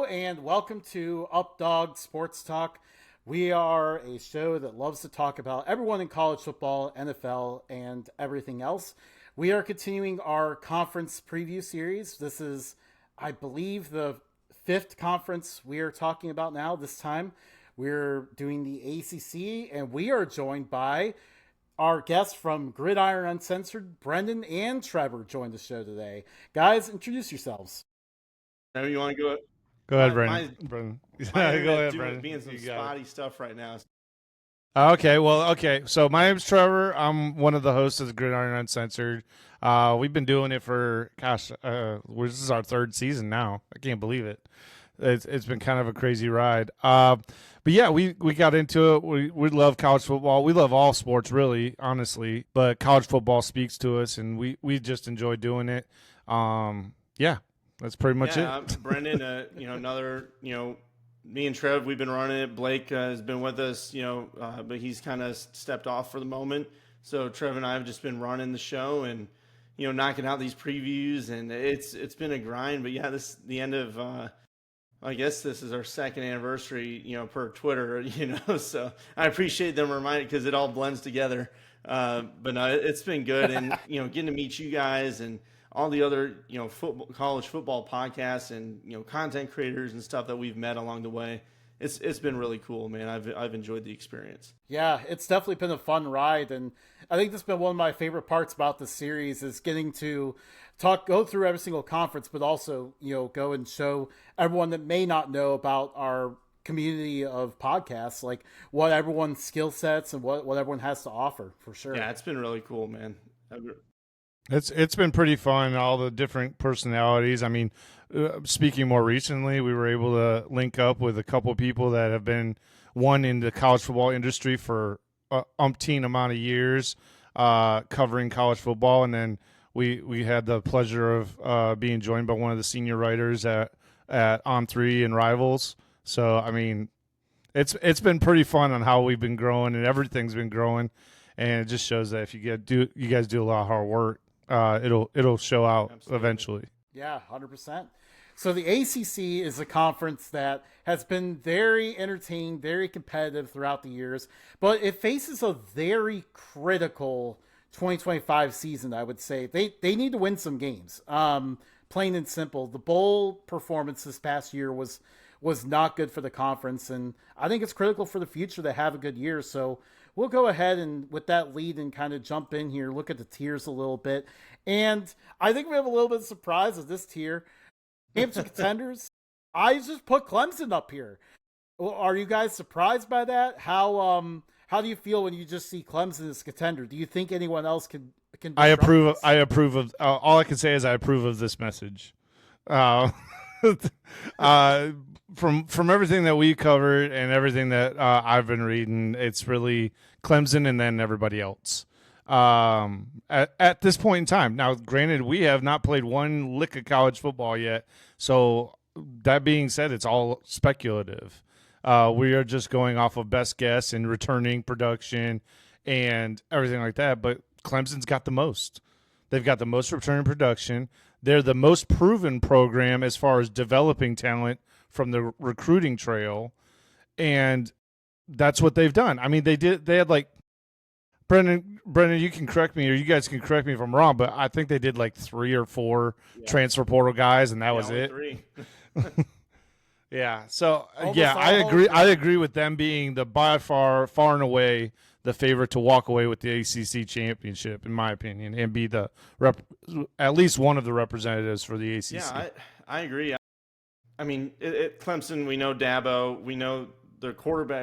and welcome to Updog Sports Talk. We are a show that loves to talk about everyone in college football, NFL, and everything else. We are continuing our conference preview series. This is, I believe, the fifth conference we are talking about now. This time we're doing the ACC, and we are joined by our guests from Gridiron Uncensored. Brendan and Trevor joined the show today. Guys, introduce yourselves. You want to go? Go ahead, Brendan. Go ahead, Brendan. Being some spotty stuff right now. Okay. So my name's Trevor. I'm one of the hosts of Gridiron Uncensored. We've been doing it for, this is our third season now. I can't believe it. It's been kind of a crazy ride. But yeah, we got into it. We love college football. We love all sports, really, honestly. But college football speaks to us, and we just enjoy doing it. Yeah. That's pretty much it. Brendan, another, me and Trev, we've been running it. Blake has been with us, but he's kind of stepped off for the moment. So Trev and I have just been running the show and, knocking out these previews, and it's been a grind. But yeah, this the end of, I guess this is our second anniversary, per Twitter, so I appreciate them reminding because it all blends together. But no, it's been good, and getting to meet you guys and all the other, college football podcasts and, content creators and stuff that we've met along the way. It's been really cool, man. I've enjoyed the experience. Yeah, it's definitely been a fun ride. And I think that's been one of my favorite parts about the series is getting to go through every single conference, but also, go and show everyone that may not know about our community of podcasts, like what everyone's skill sets and what everyone has to offer, for sure. Yeah, it's been really cool, man. It's been pretty fun, all the different personalities. I mean, speaking more recently, we were able to link up with a couple of people that have been in the college football industry for umpteen amount of years, covering college football, and then we had the pleasure of being joined by one of the senior writers at On3 and Rivals. So I mean, it's been pretty fun on how we've been growing, and everything's been growing, and it just shows that if you guys do a lot of hard work, it'll show out. Absolutely. Eventually. Yeah, 100%. So the ACC is a conference that has been very entertaining, very competitive throughout the years, but it faces a very critical 2025 season, I would say. They need to win some games. Plain and simple. The bowl performance this past year was not good for the conference, and I think it's critical for the future to have a good year. So we'll go ahead and with that lead and kind of jump in here, look at the tiers a little bit. And I think we have a little bit of surprise of this tier. Championship contenders, I just put Clemson up here. Are you guys surprised by that? How do you feel when you just see Clemson as contender? Do you think anyone else can I approve of all I can say is I approve of this message. From everything that we covered and everything that I've been reading, it's really Clemson and then everybody else. At this point in time. Now, granted, we have not played one lick of college football yet, so that being said, it's all speculative. We are just going off of best guess and returning production and everything like that, but Clemson's got the most. They've got the most returning production. They're the most proven program as far as developing talent from the recruiting trail, and that's what they've done. I mean, they had like Brendan, you can correct me, or you guys can correct me if I'm wrong, but I think they did like 3 or 4 transfer portal guys, and that was it. 3. Yeah. So I agree. I agree with them being by far and away the favorite to walk away with the ACC championship, in my opinion, and be the at least one of the representatives for the ACC. Yeah, I agree. I mean, Clemson, we know Dabo, we know the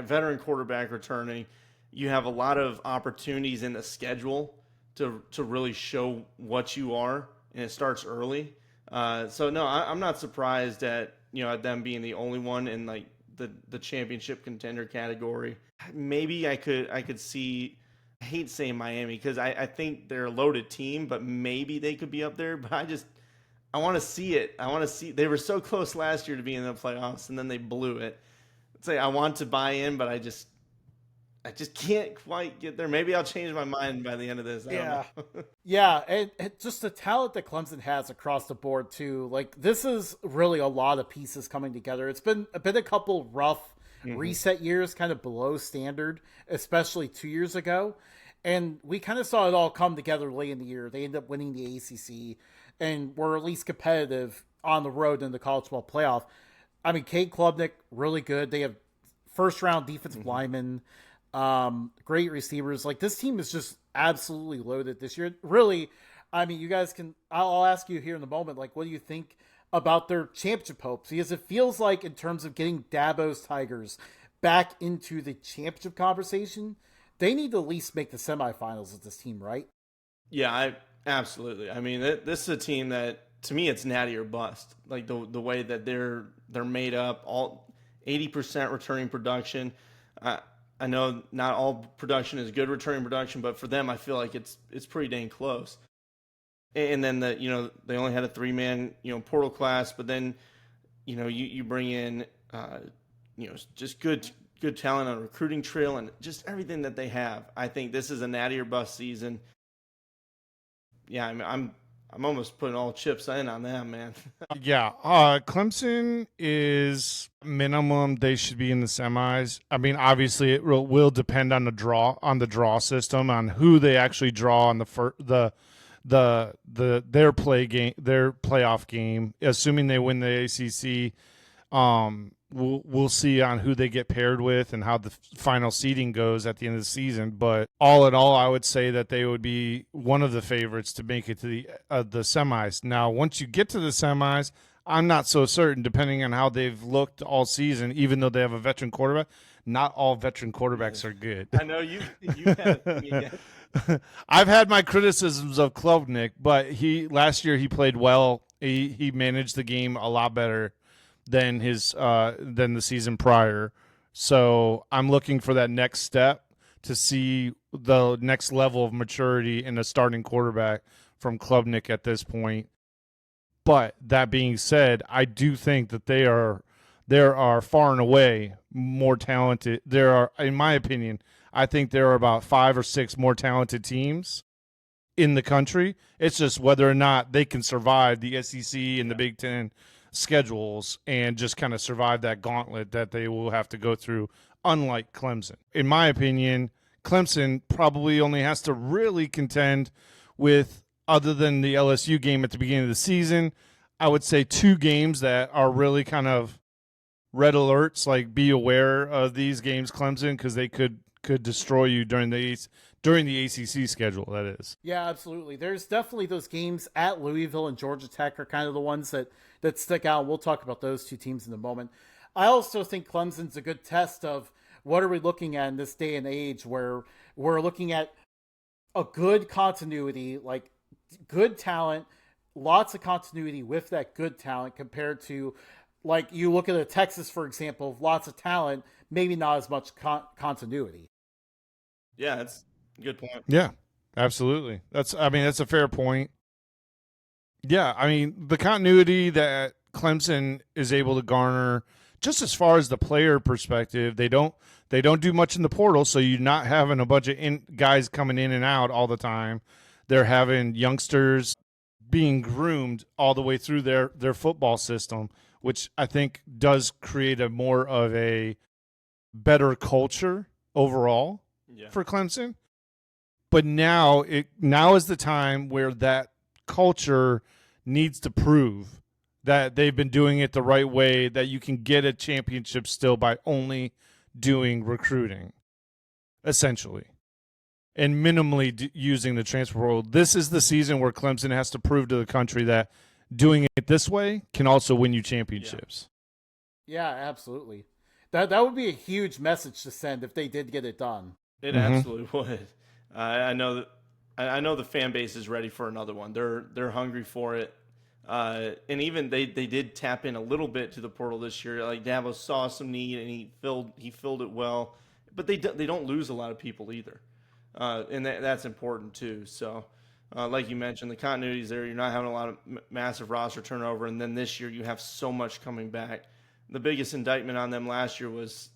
veteran quarterback returning. You have a lot of opportunities in the schedule to really show what you are, and it starts early. So no, I'm not surprised at them being the only one in like the championship contender category. Maybe I could see. I hate saying Miami because I think they're a loaded team, but maybe they could be up there. But I want to see it. I want to see. They were so close last year to be in the playoffs, and then they blew it. I want to buy in, but I just can't quite get there. Maybe I'll change my mind by the end of this. I don't know. Yeah, and just the talent that Clemson has across the board too. Like this is really a lot of pieces coming together. It's been a couple rough reset years, kind of below standard, especially 2 years ago. And we kind of saw it all come together late in the year. They ended up winning the ACC and were at least competitive on the road in the college football playoff. I mean, Cade Klubnik, really good. They have first round defensive linemen, great receivers. Like this team is just absolutely loaded this year. Really, I mean, you guys can, I'll ask you here in a moment, like, what do you think about their championship hopes? Because it feels like in terms of getting Dabo's Tigers back into the championship conversation, they need to at least make the semifinals with this team, right? Yeah, absolutely. I mean, this is a team that, to me, it's natty or bust. Like the way that they're made up, all 80% returning production. I know not all production is good returning production, but for them, I feel like it's pretty dang close. And then they only had a 3-man portal class, but then you bring in just good talent on recruiting trail and just everything that they have. I think this is a natty or bust season. Yeah, I mean, I'm almost putting all chips in on them, man. Yeah, Clemson is minimum. They should be in the semis. I mean, obviously, it will depend on the draw system, on who they actually draw on their playoff game. Assuming they win the ACC, we'll see on who they get paired with and how the final seeding goes at the end of the season. But all in all, I would say that they would be one of the favorites to make it to the semis. Now, once you get to the semis, I'm not so certain, depending on how they've looked all season, even though they have a veteran quarterback. Not all veteran quarterbacks are good. I know you had I've had my criticisms of Klubnik, but last year he played well. He managed the game a lot better than the season prior. So I'm looking for that next step to see the next level of maturity in a starting quarterback from Klubnik at this point. But that being said, I do think that there are far and away more talented. There are, in my opinion, I think there are about 5 or 6 more talented teams in the country. It's just whether or not they can survive the SEC and the Big Ten schedules and just kind of survive that gauntlet that they will have to go through, unlike Clemson. In my opinion, Clemson probably only has to really contend with, other than the LSU game at the beginning of the season, I would say 2 games that are really kind of red alerts, like be aware of these games, Clemson, because they could destroy you during the ACC schedule, that is. Yeah, absolutely. There's definitely those games at Louisville and Georgia Tech are kind of the ones that stick out. We'll talk about those 2 teams in a moment. I also think Clemson's a good test of what are we looking at in this day and age where we're looking at a good continuity, like good talent, lots of continuity with that good talent compared to, like, you look at a Texas, for example, lots of talent, maybe not as much continuity. Yeah, that's a good point. Yeah, absolutely. That's a fair point. Yeah, I mean, the continuity that Clemson is able to garner, just as far as the player perspective, they don't do much in the portal, so you're not having a bunch of guys coming in and out all the time. They're having youngsters being groomed all the way through their football system, which I think does create a more of a better culture overall for Clemson. But now is the time where that culture needs to prove that they've been doing it the right way, that you can get a championship still by only doing recruiting, essentially, and minimally using the transfer portal. This is the season where Clemson has to prove to the country that doing it this way can also win you championships. Yeah, absolutely. That would be a huge message to send if they did get it done. It absolutely would. I know the fan base is ready for another one. They're hungry for it. And even they did tap in a little bit to the portal this year. Like Dabo saw some need and he filled it well. But they don't lose a lot of people either, and that's important too. So, like you mentioned, the continuity is there. You're not having a lot of massive roster turnover, and then this year you have so much coming back. The biggest indictment on them last year was,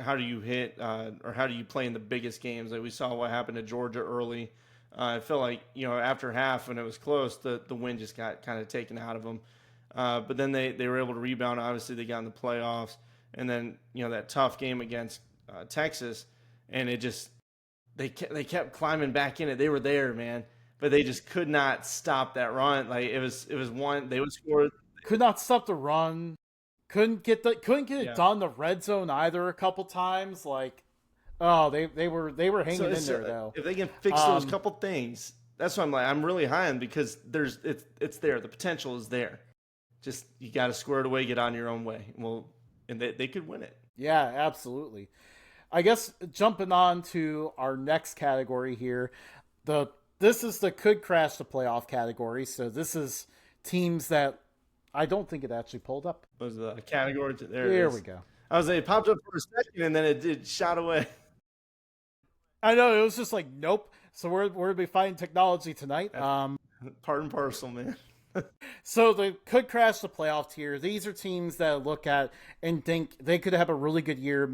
how do you hit or how do you play in the biggest games? Like we saw what happened to Georgia early. I felt like, after half when it was close, the wind just got kind of taken out of them. But then they were able to rebound. Obviously, they got in the playoffs. And then, that tough game against Texas, and it just they kept climbing back in it. They were there, man, but they just could not stop that run. Like it was one they would score. Could not stop the run. Couldn't get it done in the red zone either a couple times. Like, oh, they were hanging in there though. If they can fix those couple things, that's what I'm really high on, because it's there. The potential is there. Just you got to square it away, get on your own way. Well, and they could win it. Yeah, absolutely. I guess jumping on to our next category here, this is the could crash the playoff category. So this is teams that I don't think it actually pulled up. Was the category there? There we go. I was like, it popped up for a second and then it shot away. I know, it was just like nope. So we're gonna be fighting technology tonight. Part and parcel, man. So they could crash the playoff tier. These are teams that look at and think they could have a really good year,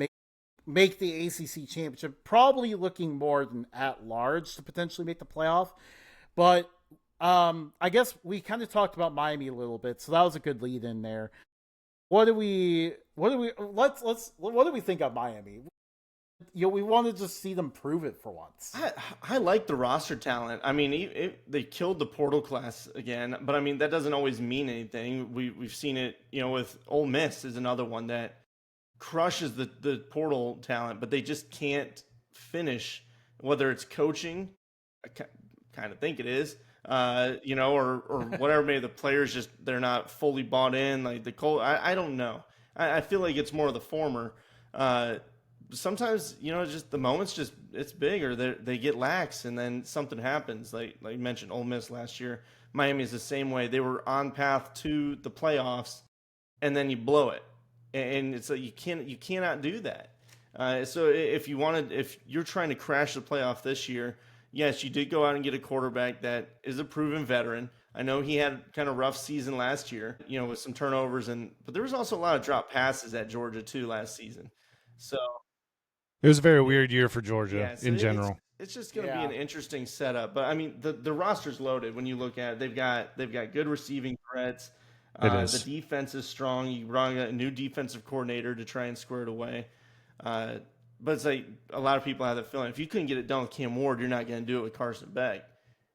make the ACC championship, probably looking more than at large to potentially make the playoff. But I guess we kind of talked about Miami a little bit, so that was a good lead in there. What do we think of Miami? We want to just see them prove it for once. I like the roster talent. I mean, they killed the portal class again, but I mean that doesn't always mean anything. We've seen it, with Ole Miss is another one that crushes the portal talent, but they just can't finish. Whether it's coaching, I kind of think it is, or whatever. Maybe the players they're not fully bought in. Like I don't know. I feel like it's more of the former. Sometimes, just the moment's it's big, or they get lax and then something happens. Like you mentioned, Ole Miss last year. Miami is the same way. They were on path to the playoffs and then you blow it. And it's like, you cannot do that. So if you're trying to crash the playoff this year, yes, you did go out and get a quarterback that is a proven veteran. I know he had kind of rough season last year, with some turnovers, but there was also a lot of drop passes at Georgia too last season. So it was a very weird year for Georgia in general. It's just going to be an interesting setup. But I mean, the roster's loaded when you look at it. They've got good receiving threats. The defense is strong. You brought a new defensive coordinator to try and square it away. But it's like a lot of people have that feeling. If you couldn't get it done with Cam Ward, you're not going to do it with Carson Beck.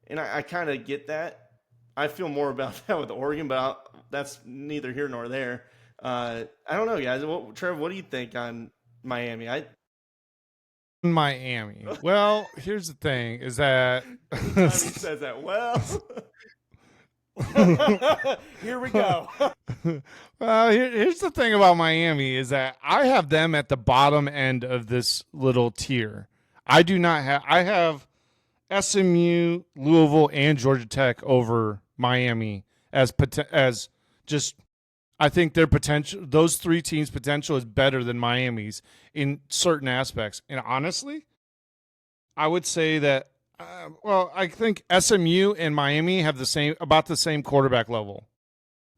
And I kind of get that. I feel more about that with Oregon, but that's neither here nor there. I don't know, guys. Trev, what do you think on Miami? Miami. Well, here's the thing: is that he says that. Well, here we go. Well, here's the thing about Miami is that I have them at the bottom end of this little tier. I do not have. I have SMU, Louisville, and Georgia Tech over Miami as just. I think their potential, those three teams' potential is better than Miami's in certain aspects. And honestly, I would say that, I think SMU and Miami have about the same quarterback level.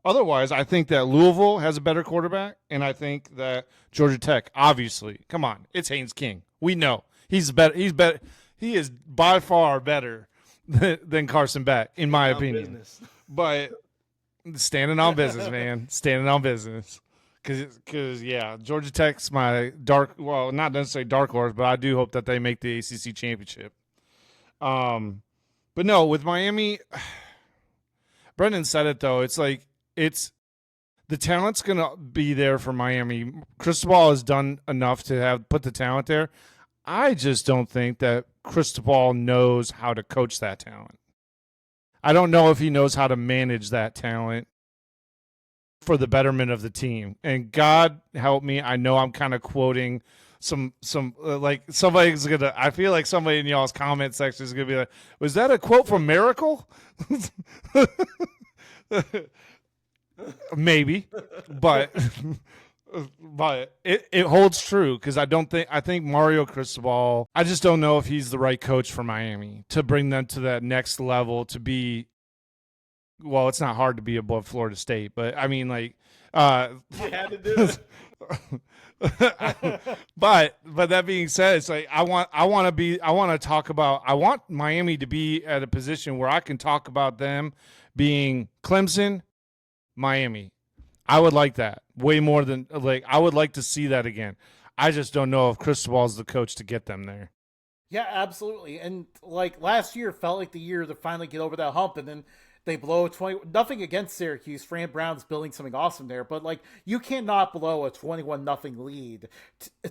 Otherwise, I think that Louisville has a better quarterback, and I think that Georgia Tech, obviously, come on, it's Haynes King. We know he's better. He is by far better than Carson Beck, in my opinion. But standing on business, man. Standing on business. Because Georgia Tech's my not necessarily dark horse, but I do hope that they make the ACC championship. But no, with Miami, Brendan said it, though. It's like, the talent's going to be there for Miami. Cristobal has done enough to put the talent there. I just don't think that Cristobal knows how to coach that talent. I don't know if he knows how to manage that talent for the betterment of the team. And God help me, I know I'm kind of quoting some like somebody's going to, I feel like somebody in y'all's comment section is going to be like, was that a quote from Miracle? Maybe, but it holds true, because I think Mario Cristobal, I just don't know if he's the right coach for Miami to bring them to that next level to be, well, it's not hard to be above Florida State, but I mean, like, you had to do it. but that being said, it's like I want Miami to be at a position where I can talk about them being Clemson, Miami. I would like that way more than I would like to see that again. I just don't know if Cristobal is the coach to get them there. Yeah, absolutely. And last year felt like the year to finally get over that hump, and then they blow a 20. Nothing against Syracuse. Fran Brown's building something awesome there, but you cannot blow a 21-0 lead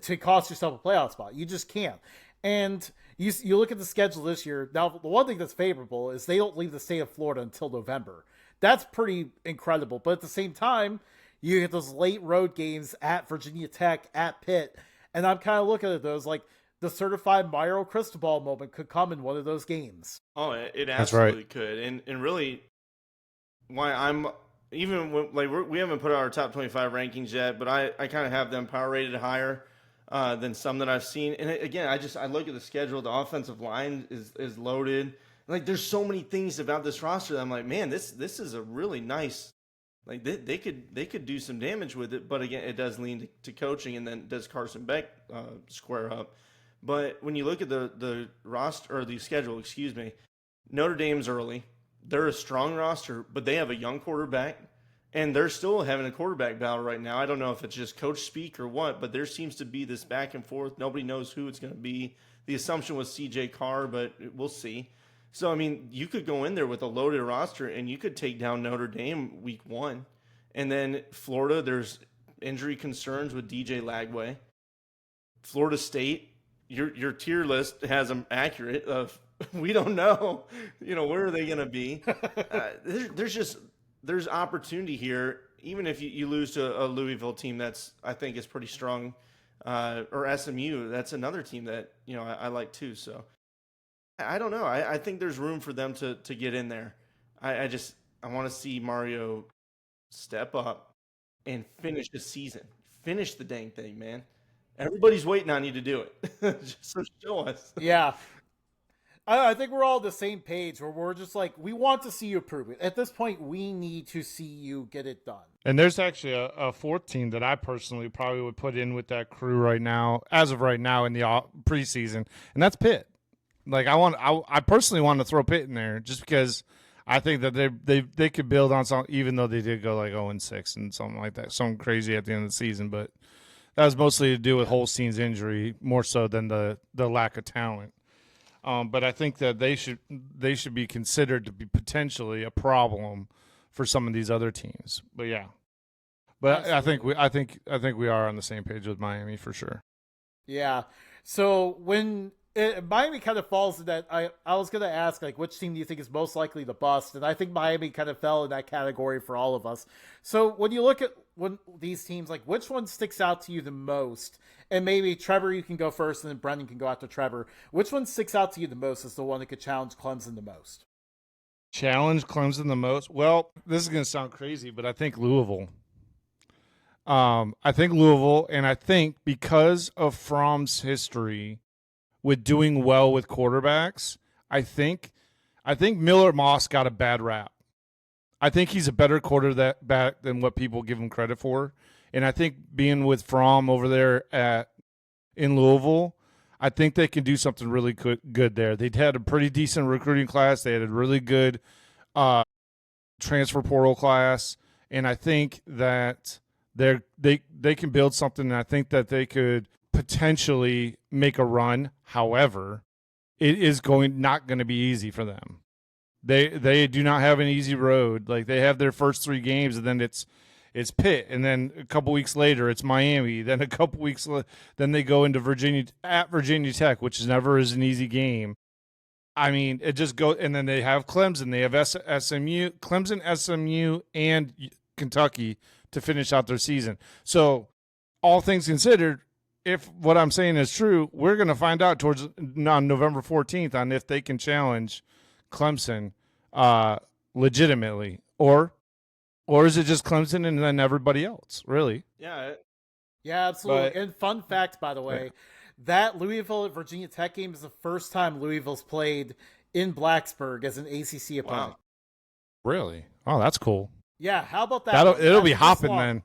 to cost yourself a playoff spot. You just can't. And you look at the schedule this year. Now, the one thing that's favorable is they don't leave the state of Florida until November. That's pretty incredible. But at the same time, you get those late road games at Virginia Tech, at Pitt, and I'm kind of looking at those the certified Mario Cristobal moment could come in one of those games. Oh, it absolutely could. And really, why I'm even when, we haven't put out our top 25 rankings yet, but I kind of have them power rated higher than some that I've seen. And again, I look at the schedule. The offensive line is loaded. There's so many things about this roster that I'm like, man, this is a really nice. They could do some damage with it, but again, it does lean to coaching, and then does Carson Beck square up? But when you look at the roster or the schedule, excuse me, Notre Dame's early. They're a strong roster, but they have a young quarterback, and they're still having a quarterback battle right now. I don't know if it's just coach speak or what, but there seems to be this back and forth. Nobody knows who it's going to be. The assumption was C.J. Carr, but we'll see. So, I mean, you could go in there with a loaded roster, and you could take down Notre Dame week 1. And then Florida, there's injury concerns with DJ Lagway. Florida State, your tier list has them accurate. We don't know, where are they going to be? There's opportunity here, even if you lose to a Louisville team that's, I think, is pretty strong, or SMU. That's another team that, I like too. So I don't know. I think there's room for them to get in there. I want to see Mario step up and finish the season. Finish the dang thing, man. Everybody's waiting on you to do it. Just show us. Yeah. I think we're all on the same page where we're just we want to see you prove it. At this point, we need to see you get it done. And there's actually a fourth team that I personally probably would put in with that crew right now, as of right now in the preseason, and that's Pitt. I personally want to throw Pitt in there just because I think that they could build on something, even though they did go 0-6 and something like that, something crazy at the end of the season. But that was mostly to do with Holstein's injury, more so than the lack of talent. But I think that they should be considered to be potentially a problem for some of these other teams. But yeah, but absolutely. I think we are on the same page with Miami for sure. Yeah. So when Miami kind of falls in that, I was going to ask which team do you think is most likely to bust, and I think Miami kind of fell in that category for all of us. So when you look at these teams, which one sticks out to you the most? And maybe Trevor, you can go first, and then Brendan can go after Trevor. Which one sticks out to you the most as the one that could challenge Clemson the most? Challenge Clemson the most? Well, this is going to sound crazy, but I think Louisville. And I think because of Fromm's history with doing well with quarterbacks, I think Miller Moss got a bad rap. I think he's a better quarterback than what people give him credit for. And I think being with Fromm over there in Louisville, I think they can do something really good there. They'd had a pretty decent recruiting class. They had a really good transfer portal class. And I think that they can build something, and I think that they could potentially make a run. However, it is not going to be easy for them. They do not have an easy road. They have their first 3 games, and then it's Pitt, and then a couple weeks later it's Miami. Then a couple weeks then they go into Virginia Tech, which never is an easy game. I mean, it just goes, and then they have Clemson. They have Clemson, SMU, and Kentucky to finish out their season. So, all things considered, if what I'm saying is true, we're going to find out on November 14th on if they can challenge Clemson legitimately, or is it just Clemson and then everybody else, really? Yeah, absolutely. And fun fact, by the way, that Louisville at Virginia Tech game is the first time Louisville's played in Blacksburg as an ACC opponent. Wow. Really? Oh, that's cool. Yeah, how about that? It'll be hopping then.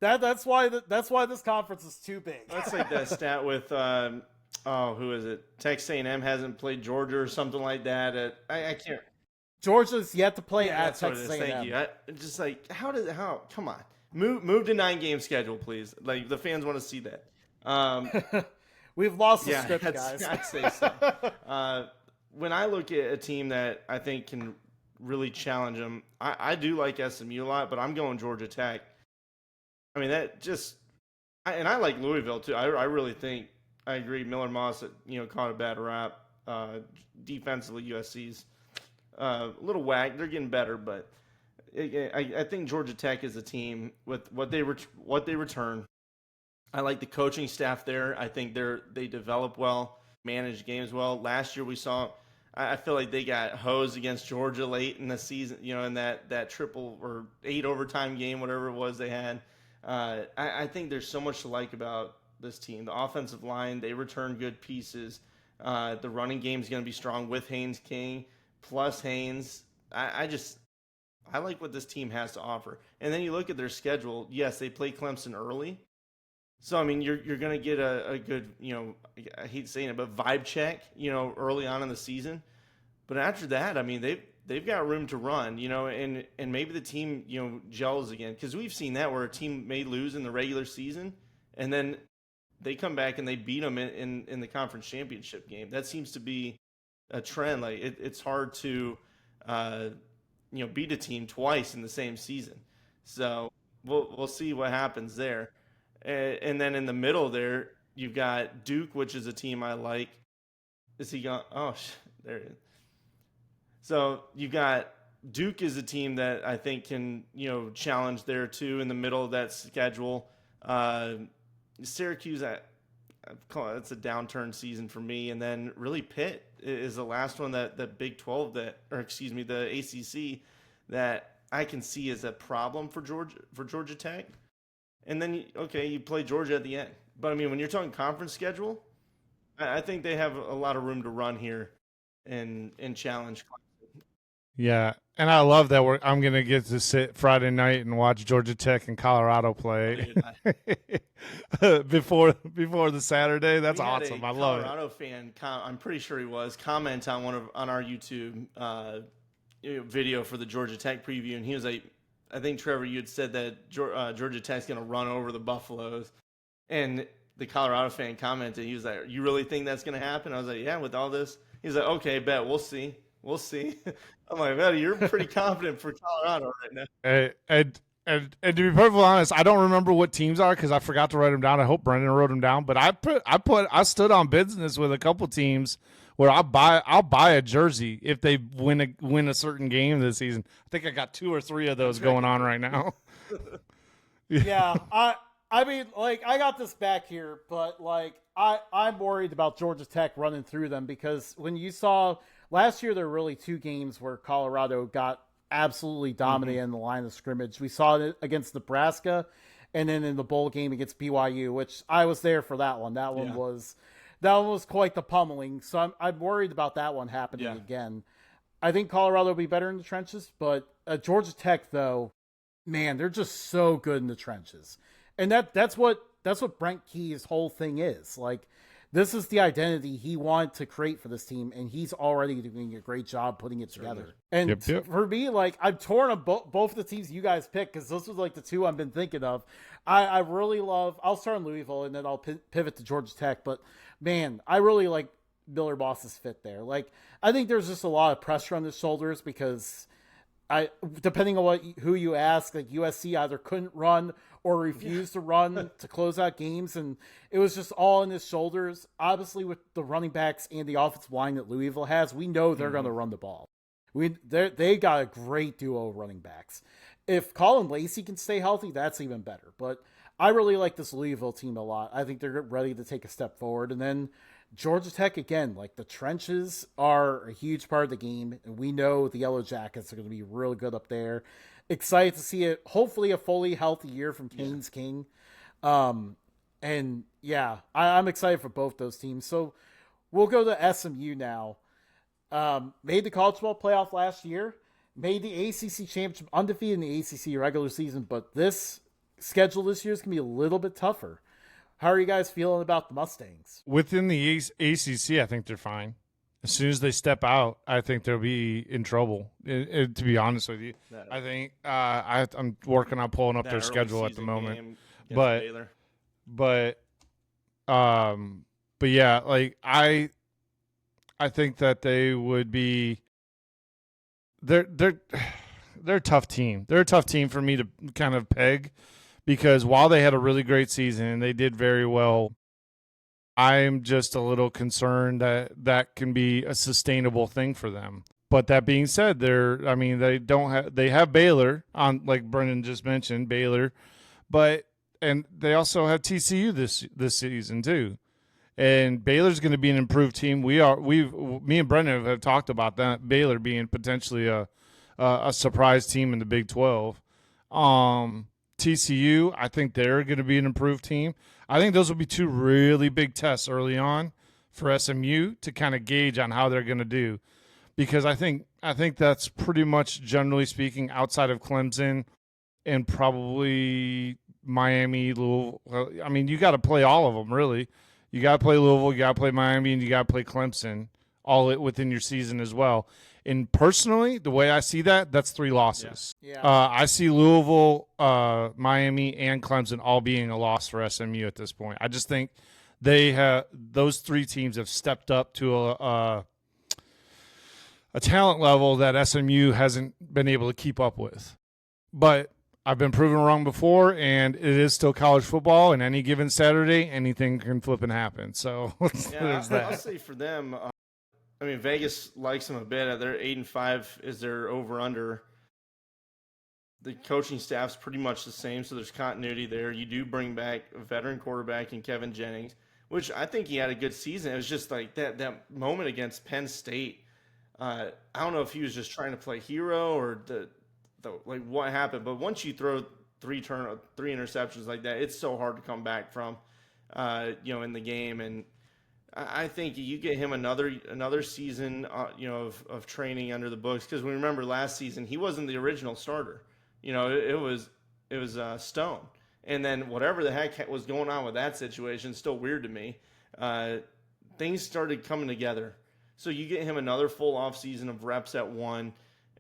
That's why this conference is too big. That's like that stat with who is it? Texas A&M hasn't played Georgia or something like that. I can't. Georgia's yet to play at That's Texas what it is. A&M. Thank you. Just like how? Come on, move to 9-game schedule, please. Like the fans want to see that. We've lost the script, guys. I'd say so. When I look at a team that I think can really challenge them, I do like SMU a lot, but I'm going Georgia Tech. I mean, and I like Louisville too. I really think I agree. Miller Moss, caught a bad rap. Defensively, USC's a little whack. They're getting better, but I think Georgia Tech is a team with what they return. I like the coaching staff there. I think they develop well, manage games well. Last year we saw. I feel like they got hosed against Georgia late in the season, in that triple or 8 overtime game, whatever it was they had. I think there's so much to like about this team. The offensive line, they return good pieces. The running game is going to be strong with Haynes King, plus Haynes. I like what this team has to offer. And then you look at their schedule. Yes, they play Clemson early. So, I mean, you're going to get a good, I hate saying it, but vibe check, early on in the season. But after that, I mean, they've got room to run, and maybe the team, gels again. Because we've seen that where a team may lose in the regular season, and then they come back and they beat them in the conference championship game. That seems to be a trend. Like, it's hard to, beat a team twice in the same season. So we'll see what happens there. And then in the middle there, you've got Duke, which is a team I like. Is he gone? Oh, there it is. So you've got Duke is a team that I think can, challenge there too in the middle of that schedule. Syracuse, I call it's a downturn season for me. And then really Pitt is the last one that Big 12 the ACC that I can see as a problem for Georgia Tech. And then, you play Georgia at the end. But, I mean, when you're talking conference schedule, I think they have a lot of room to run here and challenge. Yeah, and I love that I'm going to get to sit Friday night and watch Georgia Tech and Colorado play before the Saturday. That's awesome. I love it. Colorado fan, I'm pretty sure he was, comment on our YouTube video for the Georgia Tech preview, and he was like, I think, Trevor, you had said that Georgia Tech's going to run over the Buffaloes. And the Colorado fan commented, he was like, you really think that's going to happen? I was like, yeah, with all this. He's like, okay, bet. We'll see. I'm like, man, you're pretty confident for Colorado right now. And to be perfectly honest, I don't remember what teams are because I forgot to write them down. I hope Brendan wrote them down. But I stood on business with a couple teams where I'll buy a jersey if they win a certain game this season. I think I got 2 or 3 of those going on right now. Yeah, I mean, like, I got this back here, but like I'm worried about Georgia Tech running through them because when you saw last year, there were really 2 games where Colorado got absolutely dominated in the line of scrimmage. We saw it against Nebraska, and then in the bowl game against BYU, which I was there for that one. That one was quite the pummeling. So I'm worried about that one happening again. I think Colorado will be better in the trenches, but Georgia Tech, though, man, they're just so good in the trenches, and that's what Brent Key's whole thing is. Like, this is the identity he wanted to create for this team, and he's already doing a great job putting it together. And for me, like, I'm torn on both the teams you guys picked because those was like the 2 I've been thinking of. I really love. I'll start in Louisville and then I'll pivot to Georgia Tech. But man, I really like Miller Boss's fit there. Like, I think there's just a lot of pressure on his shoulders because depending on who you ask, like USC either couldn't run or refused to run to close out games, and it was just all in his shoulders. Obviously, with the running backs and the offensive line that Louisville has, we know they're going to run the ball. They got a great duo of running backs. If Colin Lacey can stay healthy, that's even better. But I really like this Louisville team a lot. I think they're ready to take a step forward. And then Georgia Tech, again, like, the trenches are a huge part of the game, and we know the Yellow Jackets are going to be real good up there. Excited to see it. Hopefully a fully healthy year from Haynes King. And yeah, I'm excited for both those teams. So we'll go to SMU now. Made the college football playoff last year, made the ACC championship, undefeated in the ACC regular season, but this schedule this year is going to be a little bit tougher. How are you guys feeling about the Mustangs? Within the ACC, I think they're fine. As soon as they step out, I think they'll be in trouble. To be honest with you, I think I'm working on pulling up their schedule at the moment. But yeah, like I think that they would be. They're a tough team. They're a tough team for me to kind of peg, because while they had a really great season and they did very well, I'm just a little concerned that that can be a sustainable thing for them. But that being said, they have Baylor on, like Brendan just mentioned, Baylor, and they also have TCU this season too. And Baylor's going to be an improved team. Me and Brendan have talked about that, Baylor being potentially a surprise team in the Big 12. TCU, I think they're going to be an improved team. I think those will be two really big tests early on for SMU to kind of gauge on how they're going to do, because I think that's pretty much, generally speaking, outside of Clemson and probably Miami, Louisville. I mean, you got to play all of them, really. You got to play Louisville, you got to play Miami, and you got to play Clemson all within your season as well. And personally, the way I see that, that's 3 losses. Yeah. I see Louisville, Miami, and Clemson all being a loss for SMU at this point. I just think those 3 teams have stepped up to a talent level that SMU hasn't been able to keep up with. But I've been proven wrong before, and it is still college football, and any given Saturday, anything can flip and happen. So there's that. I'll say for them, Vegas likes them a bit. They're 8-5 is their over-under. The coaching staff's pretty much the same, so there's continuity there. You do bring back a veteran quarterback in Kevin Jennings, which I think he had a good season. It was just like that moment against Penn State. I don't know if he was just trying to play hero or like what happened, but once you throw 3 interceptions like that, it's so hard to come back from, in the game. And I think you get him another season, of training under the books, because we remember last season he wasn't the original starter. It was Stone, and then whatever the heck was going on with that situation, still weird to me. Things started coming together, so you get him another full off season of reps at 1,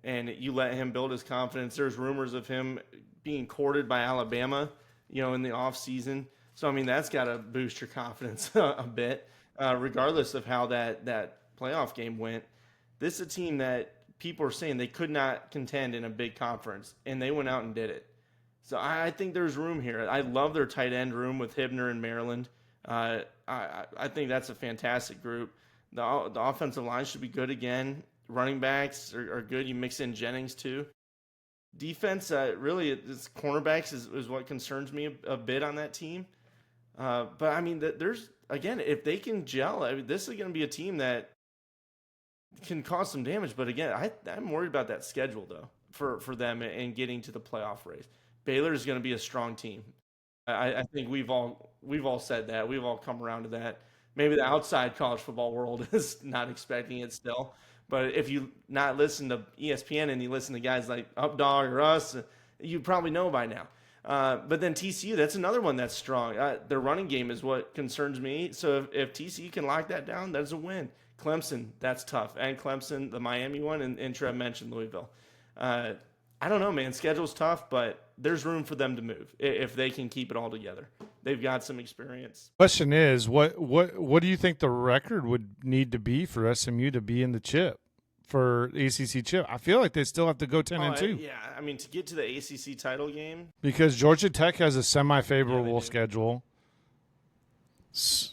and you let him build his confidence. There's rumors of him being courted by Alabama, in the off season. So that's got to boost your confidence a bit. Regardless of how that playoff game went, this is a team that people are saying they could not contend in a big conference, and they went out and did it. So I think there's room here. I love their tight end room with Hibner and Maryland. I think that's a fantastic group. The offensive line should be good again. Running backs are good. You mix in Jennings too. Defense, really, it's cornerbacks is what concerns me a bit on that team. But there's, again, if they can gel, this is going to be a team that can cause some damage. But again, I'm worried about that schedule though for them and getting to the playoff race. Baylor is going to be a strong team. I think we've all said that. We've all come around to that. Maybe the outside college football world is not expecting it still. But if you not listen to ESPN and you listen to guys like Updog or us, you probably know by now. But then TCU, that's another one that's strong. Their running game is what concerns me. So if TCU can lock that down, that's a win. Clemson, that's tough. And Clemson, the Miami one, and Trev mentioned Louisville. I don't know, man. Schedule's tough, but there's room for them to move if they can keep it all together. They've got some experience. Question is, what do you think the record would need to be for SMU to be in the chip, for ACC chip? I feel like they still have to go 10-2. Yeah, to get to the ACC title game, because Georgia Tech has a semi-favorable schedule.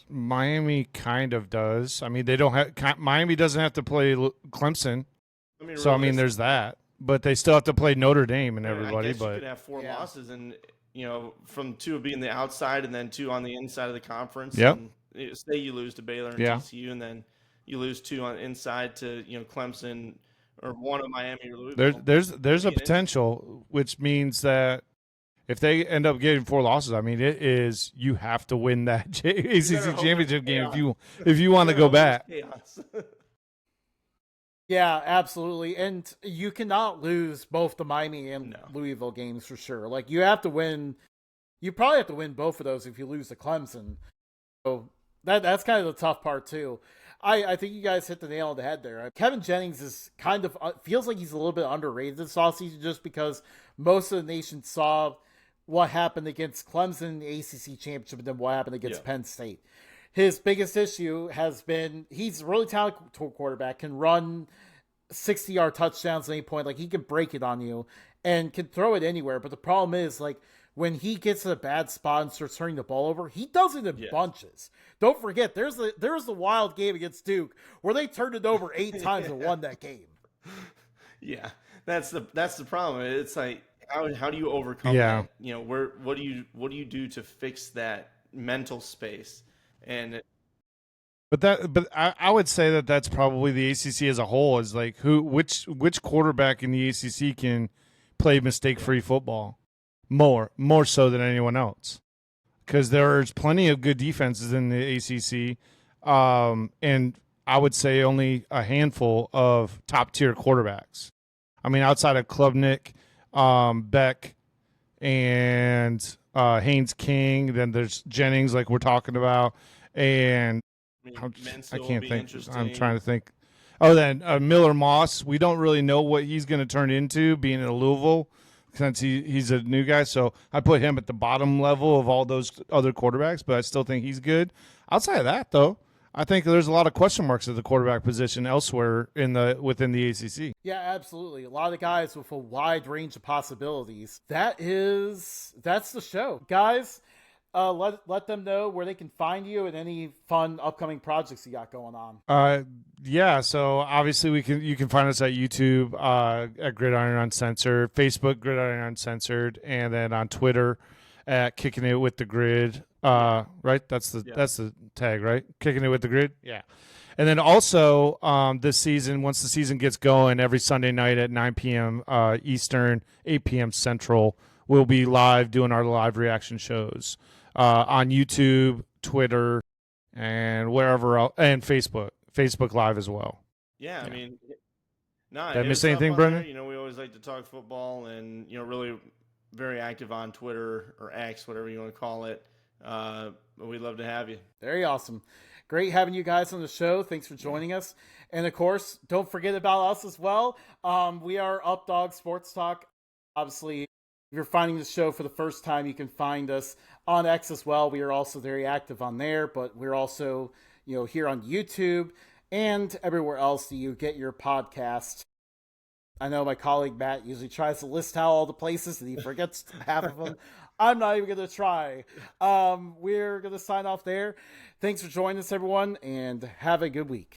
Miami kind of does. They don't have. Miami doesn't have to play Clemson, there's that. But they still have to play Notre Dame and everybody. I guess you could have 4 losses, and from 2 being the outside and then 2 on the inside of the conference. Yep. And say you lose to Baylor and TCU, and then you lose 2 on inside to Clemson or 1 of Miami or Louisville. There's a potential, which means that if they end up getting 4 losses, it is, you have to win that ACC championship game if you want to go back. Yeah, absolutely. And you cannot lose both the Miami and Louisville games for sure. Like, you have to win You probably have to win both of those if you lose to Clemson. So that's kind of the tough part too. I think you guys hit the nail on the head there. Kevin Jennings is kind of feels like he's a little bit underrated this offseason just because most of the nation saw what happened against Clemson in the ACC championship and then what happened against Penn State. His biggest issue has been he's a really talented quarterback, can run 60-yard touchdowns at any point. Like, he can break it on you and can throw it anywhere. But the problem is, like, when he gets in a bad spot and starts turning the ball over, he does it in bunches. Don't forget, there was the wild game against Duke where they turned it over 8 times and won that game. Yeah, that's the problem. It's like, how do you overcome that? You know, what do you do to fix that mental space? And But I would say that that's probably the ACC as a whole is like which quarterback in the ACC can play mistake-free football more so than anyone else, because there's plenty of good defenses in the ACC, and I would say only a handful of top-tier quarterbacks. I mean, outside of Klubnik, Beck, and Haynes King, then there's Jennings, like we're talking about, and I can't think. I'm trying to think. Oh, then Miller Moss. We don't really know what he's going to turn into being in Louisville since he's a new guy. So I put him at the bottom level of all those other quarterbacks, but I still think he's good. Outside of that, though, I think there's a lot of question marks at the quarterback position elsewhere within the ACC. Yeah, absolutely. A lot of guys with a wide range of possibilities. That's the show, guys. Let them know where they can find you and any fun upcoming projects you got going on. Yeah, so obviously you can find us at YouTube at Gridiron Uncensored, Facebook Gridiron Uncensored, and then on Twitter at Kicking It with the Grid. Right? That's the tag, right? Kicking It with the Grid. Yeah. And then also this season, once the season gets going, every Sunday night at 9 p.m. Eastern, 8 p.m. Central, we'll be live doing our live reaction shows. On YouTube, Twitter, and wherever else, and Facebook Live as well. Yeah, I mean, did I miss anything, Brendan? You know, we always like to talk football, and really very active on Twitter or X, whatever you want to call it. But we'd love to have you. Very awesome. Great having you guys on the show. Thanks for joining us. And of course, don't forget about us as well. We are Up Dog Sports Talk. Obviously, if you're finding the show for the first time, you can find us on X as well. We are also very active on there, but we're also, here on YouTube and everywhere else that you get your podcast. I know my colleague Matt usually tries to list out all the places and he forgets half of them. I'm not even going to try. We're going to sign off there. Thanks for joining us, everyone, and have a good week.